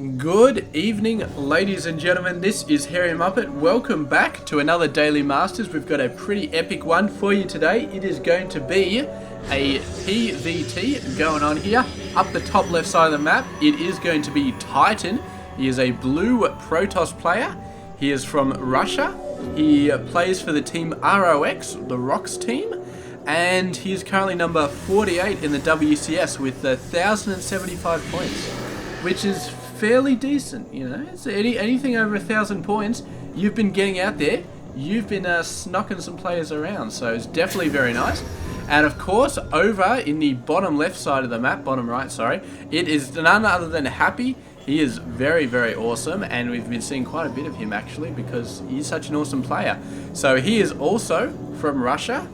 Good evening, ladies and gentlemen. This is Harry Muppet. Welcome back to another Daily Masters. We've got a pretty epic one for you today. It is going to be a PvT going on here. Up the top left side of the map, it is going to be Titan. He is a blue Protoss player. He is from Russia. He plays for the team ROX, the ROX team. And he is currently number 48 in the WCS with 1,075 points, which is fairly decent, you know. So anything over 1,000 points, you've been getting out there, you've been snocking some players around, so it's definitely very nice. And of course, over in the bottom left side of the map, bottom right, sorry, it is none other than Happy. He is very, very awesome, and we've been seeing quite a bit of him actually because he's such an awesome player. So he is also from Russia,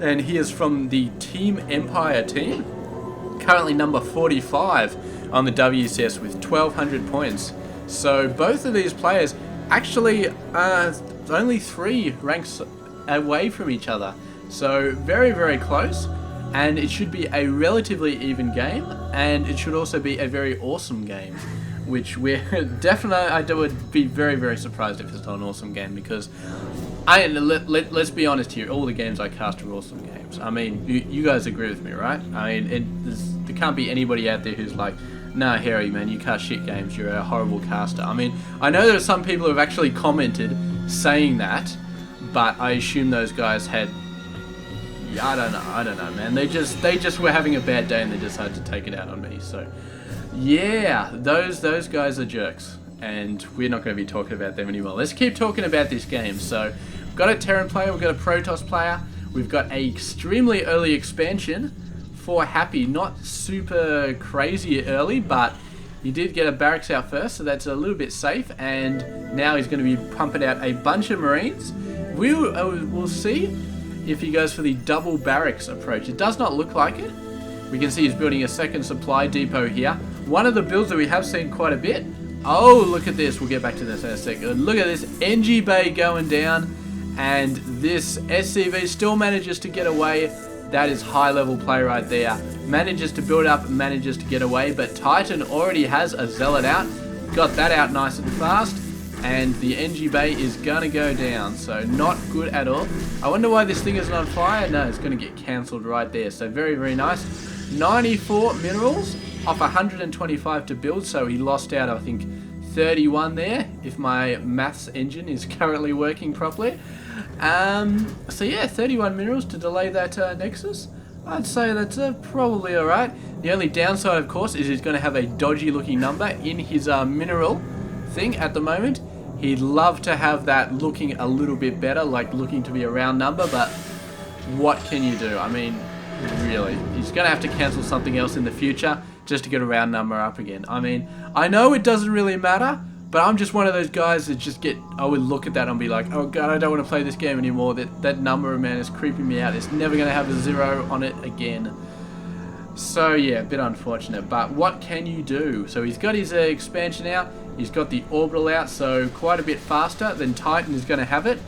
and he is from the Team Empire team, currently number 45 on the WCS with 1,200 points. So both of these players actually only 3 ranks away from each other. So very, very close, and it should be a relatively even game, and it should also be a very awesome game, which we're definitely, I would be very, very surprised if it's not an awesome game, because let's be honest here, all the games I cast are awesome games. I mean, you guys agree with me, right? I mean, there can't be anybody out there who's like, nah, Harry, man, you cast shit games, you're a horrible caster. I mean, I know there are some people who have actually commented saying that, but I assume those guys had, I don't know, man. They just were having a bad day and they decided to take it out on me. So, yeah, those guys are jerks, and we're not going to be talking about them anymore. Let's keep talking about this game. So, we've got a Terran player, we've got a Protoss player, we've got a extremely early expansion for Happy, not super crazy early, but he did get a barracks out first, so that's a little bit safe, and now he's going to be pumping out a bunch of Marines. We'll see if he goes for the double barracks approach. It does not look like it. We can see he's building a second supply depot here. One of the builds that we have seen quite a bit. Oh, look at this. We'll get back to this in a second. Look at this NG Bay going down, and this SCV still manages to get away. That is high level play right there. Manages to build up, manages to get away, but Titan already has a Zealot out. Got that out nice and fast, and the NG Bay is gonna go down, so not good at all. I wonder why this thing isn't on fire. No, it's gonna get cancelled right there, so very, very nice. 94 minerals off 125 to build, so he lost out, I think, 31 there, if my maths engine is currently working properly. So yeah, 31 minerals to delay that Nexus. I'd say that's probably alright. The only downside, of course, is he's going to have a dodgy looking number in his mineral thing at the moment. He'd love to have that looking a little bit better, like looking to be a round number, but what can you do? I mean, really, he's going to have to cancel something else in the future just to get a round number up again. I mean, I know it doesn't really matter, but I'm just one of those guys that just I would look at that and be like, oh god, I don't want to play this game anymore. That number, man, is creeping me out. It's never going to have a 0 on it again. So yeah, a bit unfortunate, but what can you do? So he's got his expansion out, he's got the orbital out, so quite a bit faster than Titan is going to have it.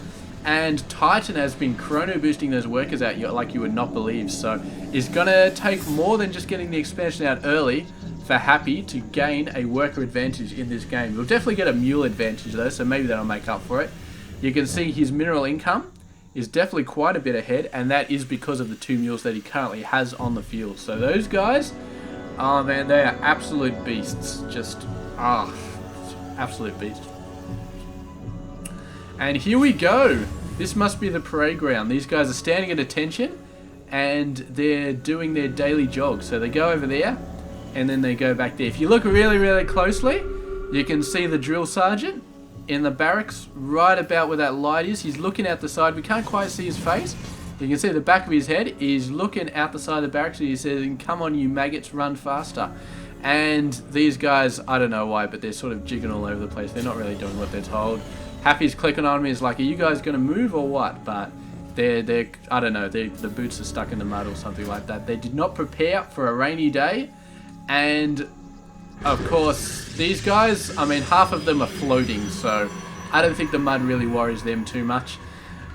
And Titan has been chrono boosting those workers out like you would not believe, so it's going to take more than just getting the expansion out early for Happy to gain a worker advantage in this game. We'll definitely get a mule advantage though, so maybe that'll make up for it. You can see his mineral income is definitely quite a bit ahead, and that is because of the 2 mules that he currently has on the field. So those guys, oh man, they are absolute beasts. Just, absolute beasts. And here we go. This must be the parade ground. These guys are standing at attention, and they're doing their daily jog. So they go over there, and then they go back there. If you look really, really closely, you can see the drill sergeant in the barracks right about where that light is. He's looking out the side. We can't quite see his face. You can see the back of his head. He's looking out the side of the barracks, and he says, come on, you maggots, run faster. And these guys, I don't know why, but they're sort of jigging all over the place. They're not really doing what they're told. Happy's clicking on me. He's like, are you guys going to move or what? But they're I don't know, the boots are stuck in the mud or something like that. They did not prepare for a rainy day. And of course, these guys, I mean, half of them are floating, so I don't think the mud really worries them too much.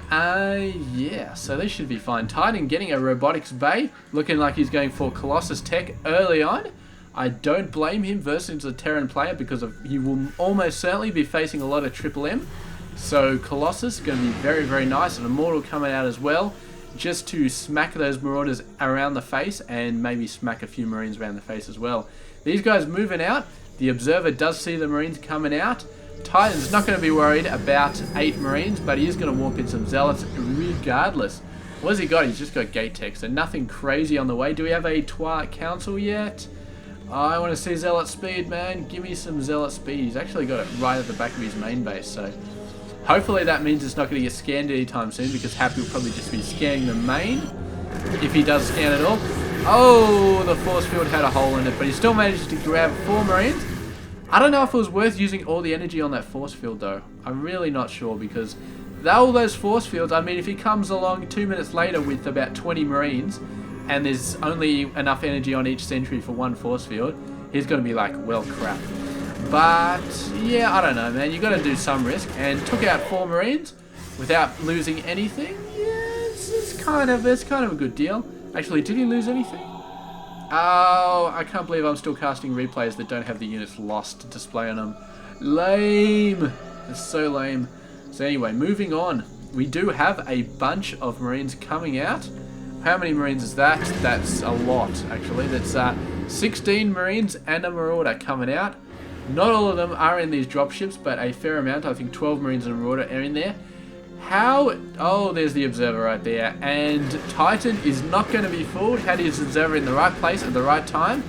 Yeah, so they should be fine. Titan getting a robotics bay, looking like he's going for Colossus Tech early on. I don't blame him versus a Terran player because he will almost certainly be facing a lot of Triple M. So Colossus is going to be very, very nice. And Immortal coming out as well, just to smack those Marauders around the face and maybe smack a few Marines around the face as well. These guys moving out. The Observer does see the Marines coming out. Titan's not going to be worried about 8 Marines, but he is going to warp in some Zealots regardless. What has he got? He's just got Gate Tech, so nothing crazy on the way. Do we have a Twilight Council yet? I want to see Zealot speed, man. Give me some Zealot speed. He's actually got it right at the back of his main base, so hopefully that means it's not going to get scanned anytime soon, because Happy will probably just be scanning the main, if he does scan at all. Oh, the force field had a hole in it, but he still managed to grab 4 Marines. I don't know if it was worth using all the energy on that force field, though. I'm really not sure, because all those force fields, I mean, if he comes along 2 minutes later with about 20 Marines, and there's only enough energy on each sentry for 1 force field, he's going to be like, well, crap. But, yeah, I don't know, man. You got to do some risk, and took out 4 Marines without losing anything. Yeah, it's kind of a good deal. Actually, did he lose anything? Oh, I can't believe I'm still casting replays that don't have the units lost to display on them. Lame. It's so lame. So anyway, moving on. We do have a bunch of Marines coming out. How many Marines is that? That's a lot, actually. That's 16 Marines and a Marauder coming out. Not all of them are in these dropships, but a fair amount. I think 12 Marines and a Marauder are in there. How? Oh, there's the Observer right there. And Titan is not going to be fooled. Had his Observer in the right place at the right time.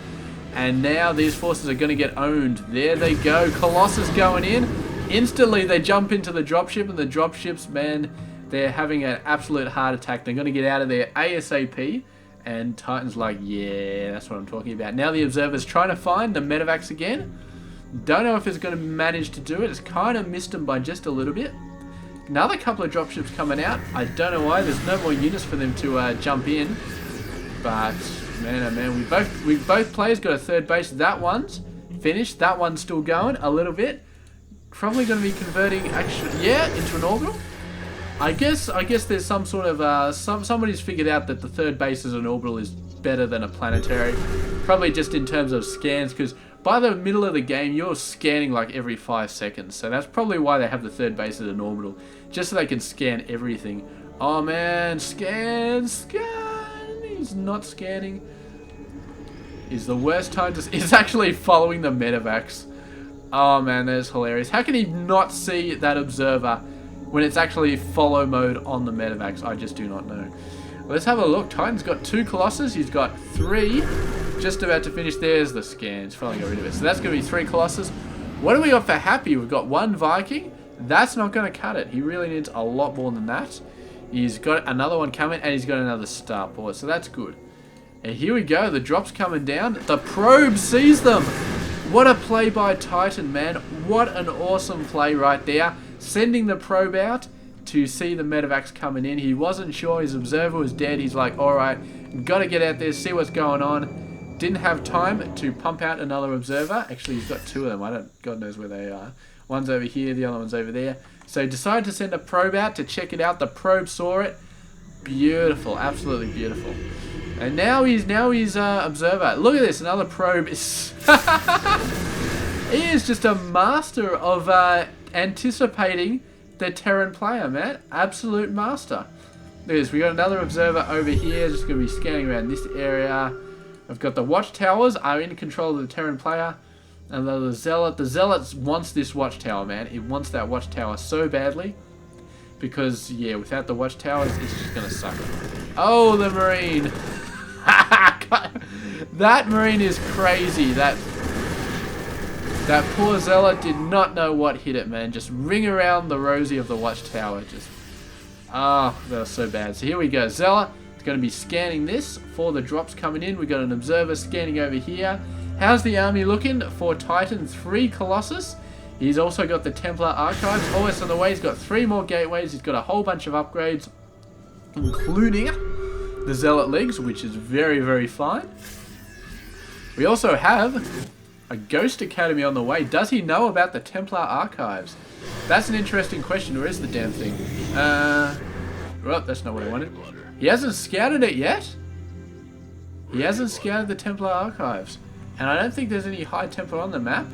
And now these forces are going to get owned. There they go. Colossus going in. Instantly they jump into the dropship. And the dropships, man, they're having an absolute heart attack. They're going to get out of there ASAP. And Titan's like, yeah, that's what I'm talking about. Now the Observer's trying to find the Medivacs again. Don't know if it's going to manage to do it. It's kind of missed them by just a little bit. Another couple of dropships coming out. I don't know why. There's no more units for them to jump in. But man, oh man, we both players got a 3rd base. That one's finished. That one's still going a little bit. Probably going to be converting actually, yeah, into an orbital. I guess there's some sort of somebody's figured out that the 3rd base as an orbital is better than a planetary. Probably just in terms of scans, because by the middle of the game, you're scanning like every 5 seconds. So that's probably why they have the 3rd base as an orbital. Just so they can scan everything. Oh man, scan! He's not scanning. Is the worst time to... It's actually following the Medivacs. Oh man, that is hilarious. How can he not see that Observer when it's actually follow mode on the Medivacs? I just do not know. Let's have a look. Titan's got 2 Colossus. He's got 3. Just about to finish. There's the scans. Finally got rid of it. So that's going to be 3 Colossus. What do we got for Happy? We've got 1 Viking. That's not going to cut it. He really needs a lot more than that. He's got another one coming, and he's got another Starport. So that's good. And here we go. The drop's coming down. The probe sees them. What a play by Titan, man. What an awesome play right there. Sending the probe out to see the Medivacs coming in. He wasn't sure. His Observer was dead. He's like, alright, got to get out there, see what's going on. Didn't have time to pump out another Observer. Actually, he's got 2 of them. God knows where they are. One's over here, the other one's over there. So decided to send a probe out to check it out. The probe saw it. Beautiful. Absolutely beautiful. And now he's Observer. Look at this. Another probe is... He is just a master of anticipating the Terran player, man. Absolute master. Look at this. We got another Observer over here. Just going to be scanning around this area. I've got the watchtowers are in control of the Terran player. And the Zealot. The Zealot wants this watchtower, man. It wants that watchtower so badly. Because, yeah, without the watchtowers, it's just going to suck. Oh, the Marine. That Marine is crazy. That poor Zealot did not know what hit it, man. Just ring around the rosy of the watchtower. Just, that was so bad. So here we go. Zealot is going to be scanning this for the drops coming in. We got an Observer scanning over here. How's the army looking for Titan? 3 Colossus. He's also got the Templar Archives always on the way. He's got 3 more gateways. He's got a whole bunch of upgrades, including the Zealot legs, which is very, very fine. We also have a Ghost Academy on the way. Does he know about the Templar Archives? That's an interesting question. Where is the damn thing? Well, that's not what I wanted. He hasn't scouted it yet. He hasn't scouted the Templar Archives. And I don't think there's any High Templar on the map.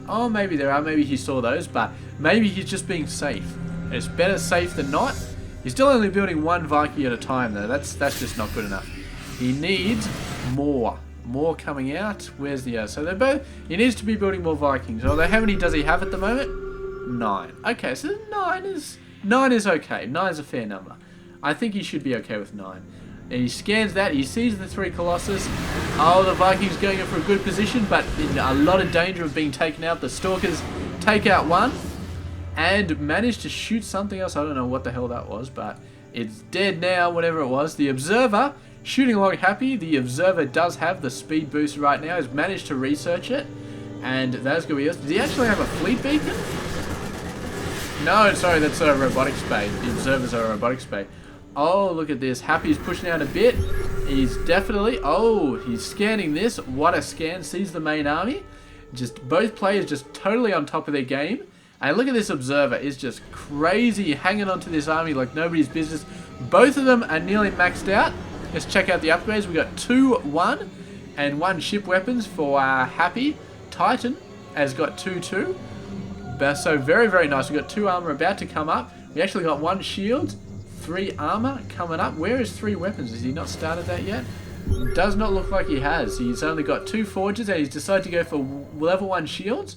Oh, maybe there are. Maybe he saw those, but maybe he's just being safe. It's better safe than not. He's still only building one Viking at a time, though. That's just not good enough. He needs more. More coming out. Where's the other? So they're both... He needs to be building more Vikings. Although, how many does he have at the moment? 9. Okay, so 9 is okay. 9 is a fair number. I think he should be okay with 9. And he scans that. He sees the 3 Colossus. Oh, the Vikings going in for a good position, but in a lot of danger of being taken out. The Stalkers take out one and manage to shoot something else. I don't know what the hell that was, but it's dead now, whatever it was. The Observer shooting along happy. The Observer does have the speed boost right now. He's managed to research it, and that's going to be it. Does he actually have a fleet beacon? No, sorry, that's a robotics bay. The Observers are a robotics bay. Oh, look at this. Happy's pushing out a bit. He's definitely... Oh, he's scanning this. What a scan. Sees the main army. Just both players just totally on top of their game. And look at this Observer. It's just crazy hanging onto this army like nobody's business. Both of them are nearly maxed out. Let's check out the upgrades. We got 2, 1, and 1 ship weapons for Happy. Titan has got 2, 2. So very, very nice. We got 2 armor about to come up. We actually got 1 shield. 3 armor coming up. Where is 3 weapons? Has he not started that yet? Does not look like he has. He's only got 2 forges and he's decided to go for level 1 shields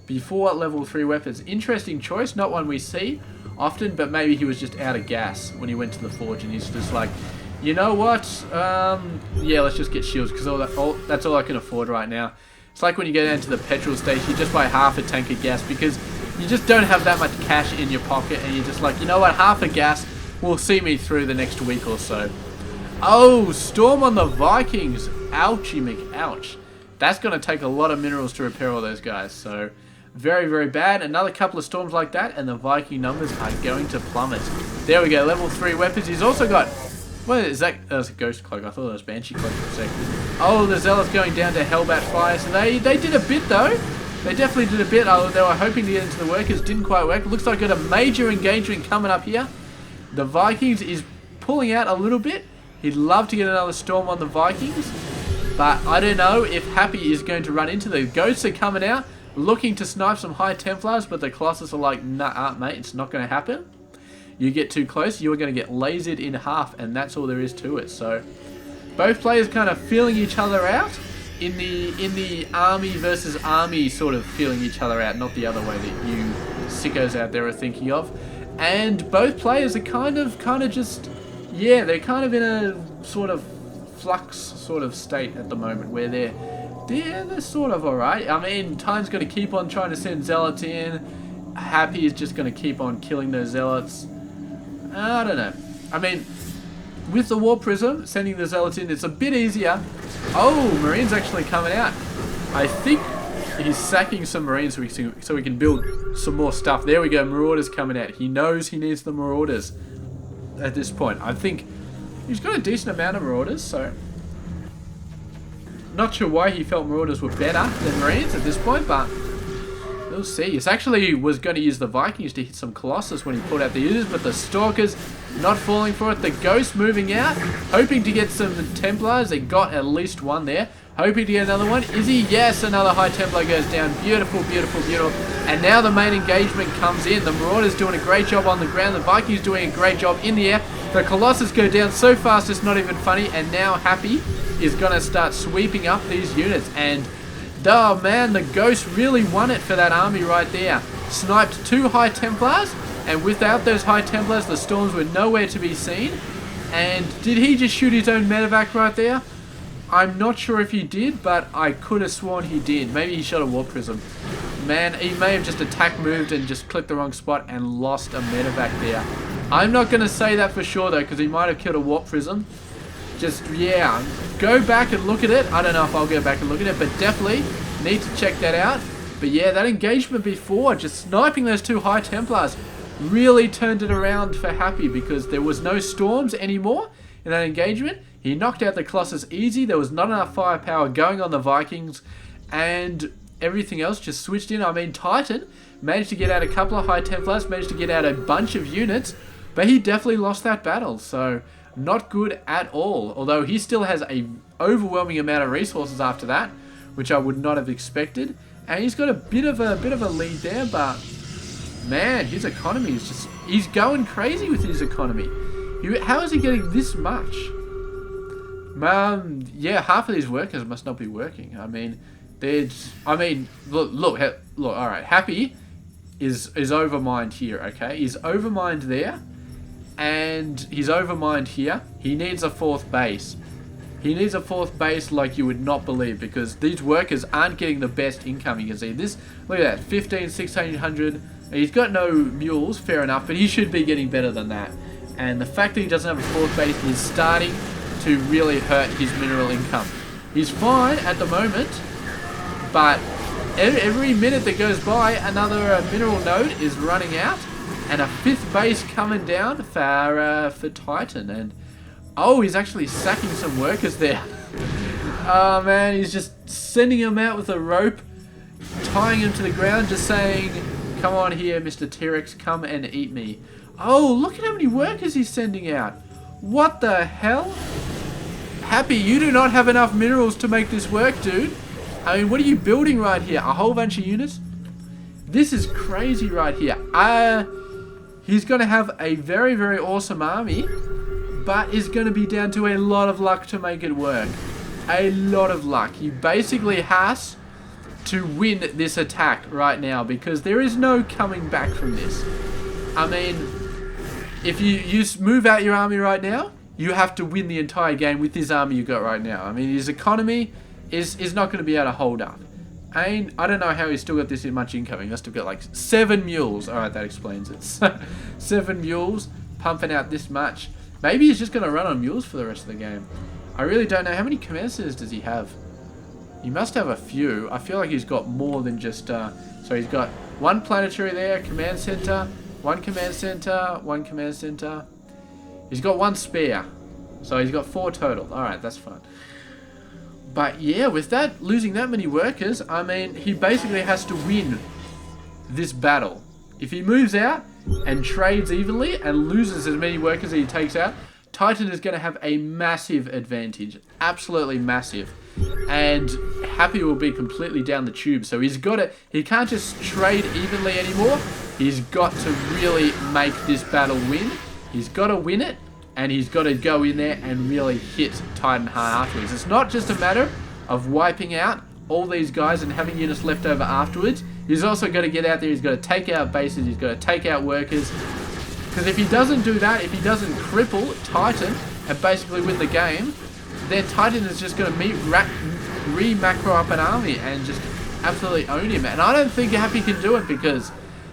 before level 3 weapons. Interesting choice. Not one we see often, but maybe he was just out of gas when he went to the forge and he's just like, you know what? Yeah, let's just get shields because that's all I can afford right now. It's like when you go down to the petrol station, you just buy half a tank of gas because you just don't have that much cash in your pocket and you're just like, you know what? Half a gas will see me through the next week or so. Oh, storm on the Vikings. Ouchie McOuch. That's going to take a lot of minerals to repair all those guys. So, very, very bad. Another couple of storms like that, and the Viking numbers are going to plummet. There we go. Level 3 weapons. He's also got... What is that? That was a Ghost Cloak. I thought it was Banshee Cloak for a second. Oh, the Zealots going down to Hellbat Fire. So they did a bit, though. They definitely did a bit. They were hoping to get into the workers. Didn't quite work. Looks like got a major engagement coming up here. The Vikings is pulling out a little bit. He'd love to get another storm on the Vikings. But I don't know if Happy is going to run into the Ghosts are coming out. Looking to snipe some High Templars. But the Colossus are like, nah, mate. It's not going to happen. You get too close, you're going to get lasered in half. And that's all there is to it. So both players kind of feeling each other out. In the army versus army sort of feeling each other out. Not the other way that you sickos out there are thinking of. And both players are kind of just, yeah, they're kind of in a sort of flux sort of state at the moment where they're sort of alright. I mean, Time's going to keep on trying to send Zealots in. Happy is just going to keep on killing those Zealots. I don't know. I mean, with the War Prism, sending the Zealots in, it's a bit easier. Oh, Marine's actually coming out. I think he's sacking some Marines so we can build some more stuff. There we go, Marauders coming out. He knows he needs the Marauders at this point. I think he's got a decent amount of Marauders, so... Not sure why he felt Marauders were better than Marines at this point, but... We'll see. He actually was going to use the Vikings to hit some Colossus when he pulled out the users, but the Stalkers not falling for it. The Ghost moving out, hoping to get some Templars. They got at least one there. Hoping to get another one. Is he? Yes, another High Templar goes down. Beautiful, beautiful, beautiful. And now the main engagement comes in. The Marauders doing a great job on the ground. The Vikings doing a great job in the air. The Colossus go down so fast it's not even funny. And now Happy is going to start sweeping up these units. And, oh man, the Ghost really won it for that army right there. Sniped 2 High Templars. And without those High Templars, the Storms were nowhere to be seen. And did he just shoot his own medevac right there? I'm not sure if he did, but I could have sworn he did. Maybe he shot a War Prism. Man, he may have just attack moved and just clicked the wrong spot and lost a medevac there. I'm not going to say that for sure though, because he might have killed a Warp Prism. Just, yeah, go back and look at it. I don't know if I'll go back and look at it, but definitely need to check that out. But yeah, that engagement before, just sniping those 2 High Templars, really turned it around for Happy because there was no Storms anymore in that engagement. He knocked out the Colossus easy. There was not enough firepower going on the Vikings. And everything else just switched in. I mean, Titan managed to get out a couple of High Templars. Managed to get out a bunch of units. But he definitely lost that battle. So, Not good at all. Although he still has a overwhelming amount of resources after that, which I would not have expected. And he's got a bit of a lead there, but man, his economy is just—he's going crazy with his economy. How is he getting this much? Yeah, half of these workers must not be working. I mean, look. All right, Happy is overmined here. Okay, he's overmined there, and he's overmined here. He needs a fourth base. He needs a fourth base like you would not believe, because these workers aren't getting the best income. You can see this. Look at that, 1,1600. He's got no mules, fair enough, but he should be getting better than that. And the fact that he doesn't have a fourth base is starting to really hurt his mineral income. He's fine at the moment, but every minute that goes by, another mineral node is running out, and a fifth base coming down for Titan. And oh, he's actually sacking some workers there. Oh man, he's just sending them out with a rope, tying him to the ground, just saying, "Come on here, Mr. T-Rex, come and eat me." Oh, look at how many workers he's sending out. What the hell? Happy, you do not have enough minerals to make this work, dude. I mean, what are you building right here? A whole bunch of units? This is crazy right here. He's going to have a very, very awesome army, but is going to be down to a lot of luck to make it work. A lot of luck. He basically has to win this attack right now, because there is no coming back from this. I mean, if you move out your army right now, you have to win the entire game with this army you got right now. I mean, his economy is not going to be able to hold up. I don't know how he's still got this much income. He must have got like 7 mules. Alright, that explains it. 7 mules, pumping out this much. Maybe he's just going to run on mules for the rest of the game. I really don't know. How many command centers does he have? He must have a few. I feel like he's got more than just... so he's got 1 planetary there, command center, 1 command center, 1 command center. He's got 1 spare. So he's got 4 total. Alright, that's fine. But yeah, with that, losing that many workers, I mean, he basically has to win this battle. If he moves out and trades evenly and loses as many workers as he takes out, Titan is going to have a massive advantage. Absolutely massive. And Happy will be completely down the tube. So he's got to... He can't just trade evenly anymore. He's got to really make this battle win. He's got to win it. And he's got to go in there and really hit Titan hard afterwards. It's not just a matter of wiping out all these guys and having units left over afterwards. He's also got to get out there. He's got to take out bases. He's got to take out workers. Because if he doesn't do that, if he doesn't cripple Titan and basically win the game, then Titan is just going to re-macro up an army and just absolutely own him. And I don't think Happy can do it, because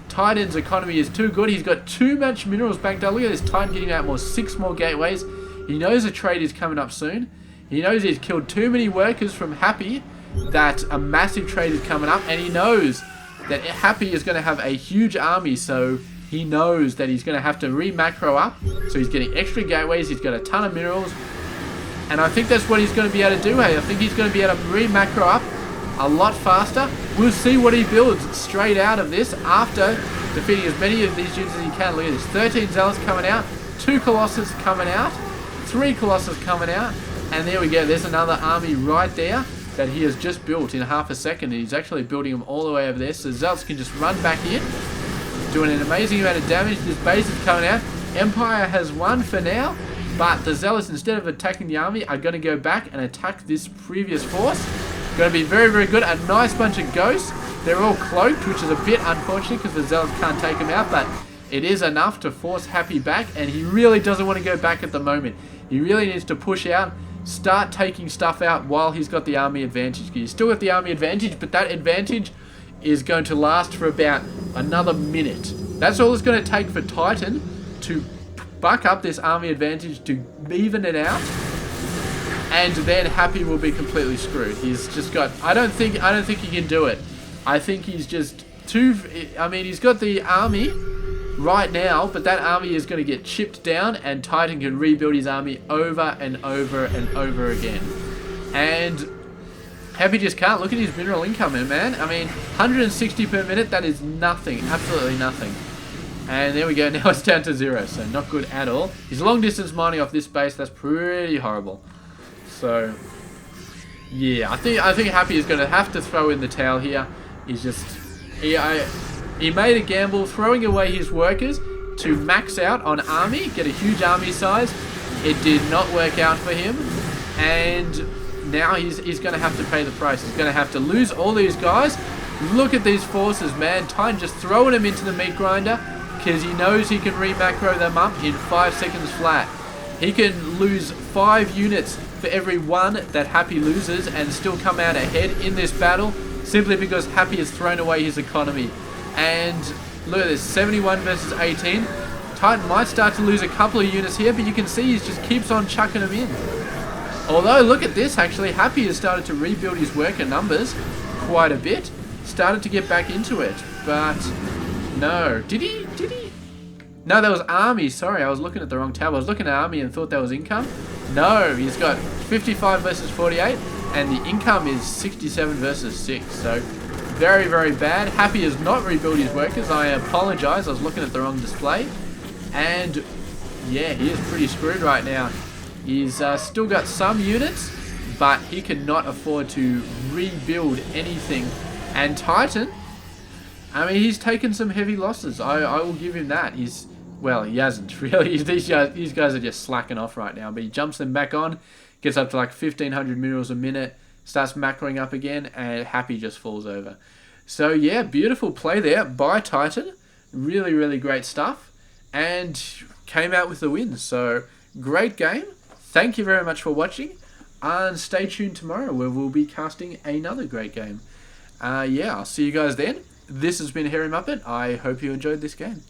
Titan's economy is too good. He's got too much minerals banked up. Look at this Titan getting out 6 more gateways. He knows a trade is coming up soon. He knows he's killed too many workers from Happy, that a massive trade is coming up. And he knows that Happy is going to have a huge army, so he knows that he's going to have to re-macro up. So he's getting extra gateways. He's got a ton of minerals. And I think that's what he's going to be able to do. Hey, I think he's going to be able to re-macro up a lot faster. We'll see what he builds straight out of this after defeating as many of these units as he can. Look at this. 13 Zealots coming out. 2 Colossus coming out. 3 Colossus coming out. And there we go. There's another army right there that he has just built in half a second. And he's actually building them all the way over there. So Zealots can just run back in, doing an amazing amount of damage. This base is coming out. Empire has won for now. But the Zealots, instead of attacking the army, are going to go back and attack this previous force. Going to be very, very good. A nice bunch of ghosts. They're all cloaked, which is a bit unfortunate because the Zealots can't take them out, but it is enough to force Happy back, and he really doesn't want to go back at the moment. He really needs to push out, start taking stuff out while he's got the army advantage. He's still got the army advantage, but that advantage is going to last for about another minute. That's all it's going to take for Titan to buck up this army advantage, to even it out. And then Happy will be completely screwed. He's just got... I don't think he can do it. I think he's just too... I mean, he's got the army right now, but that army is going to get chipped down, and Titan can rebuild his army over and over and over again. And Happy just can't. Look at his mineral income, man. I mean, 160 per minute, that is nothing. Absolutely nothing. And there we go, now it's down to 0, so not good at all. He's long distance mining off this base, that's pretty horrible. So, yeah, I think Happy is going to have to throw in the towel here. He's just, he made a gamble throwing away his workers to max out on army, get a huge army size. It did not work out for him, and now he's going to have to pay the price. He's going to have to lose all these guys. Look at these forces, man. Titan just throwing them into the meat grinder because he knows he can re-macro them up in 5 seconds flat. He can lose 5 units for every 1 that Happy loses and still come out ahead in this battle simply because Happy has thrown away his economy. And look at this, 71 versus 18. Titan might start to lose a couple of units here, but you can see he just keeps on chucking them in. Although, look at this, actually, Happy has started to rebuild his worker numbers quite a bit. Started to get back into it, but no. Did he? No, that was army. Sorry, I was looking at the wrong tab. I was looking at army and thought that was income. No, he's got 55 versus 48, and the income is 67 versus 6. So, very, very bad. Happy has not rebuilt his workers. I apologize. I was looking at the wrong display. And, yeah, he is pretty screwed right now. He's still got some units, but he cannot afford to rebuild anything. And Titan, I mean, he's taken some heavy losses. I will give him that. Well, he hasn't really. These guys are just slacking off right now. But he jumps them back on, gets up to like 1,500 minerals a minute, starts macroing up again, and Happy just falls over. So yeah, beautiful play there by Titan. Really, really great stuff. And came out with the win. So great game. Thank you very much for watching. And stay tuned tomorrow where we'll be casting another great game. Yeah, I'll see you guys then. This has been Hairy Muppet. I hope you enjoyed this game.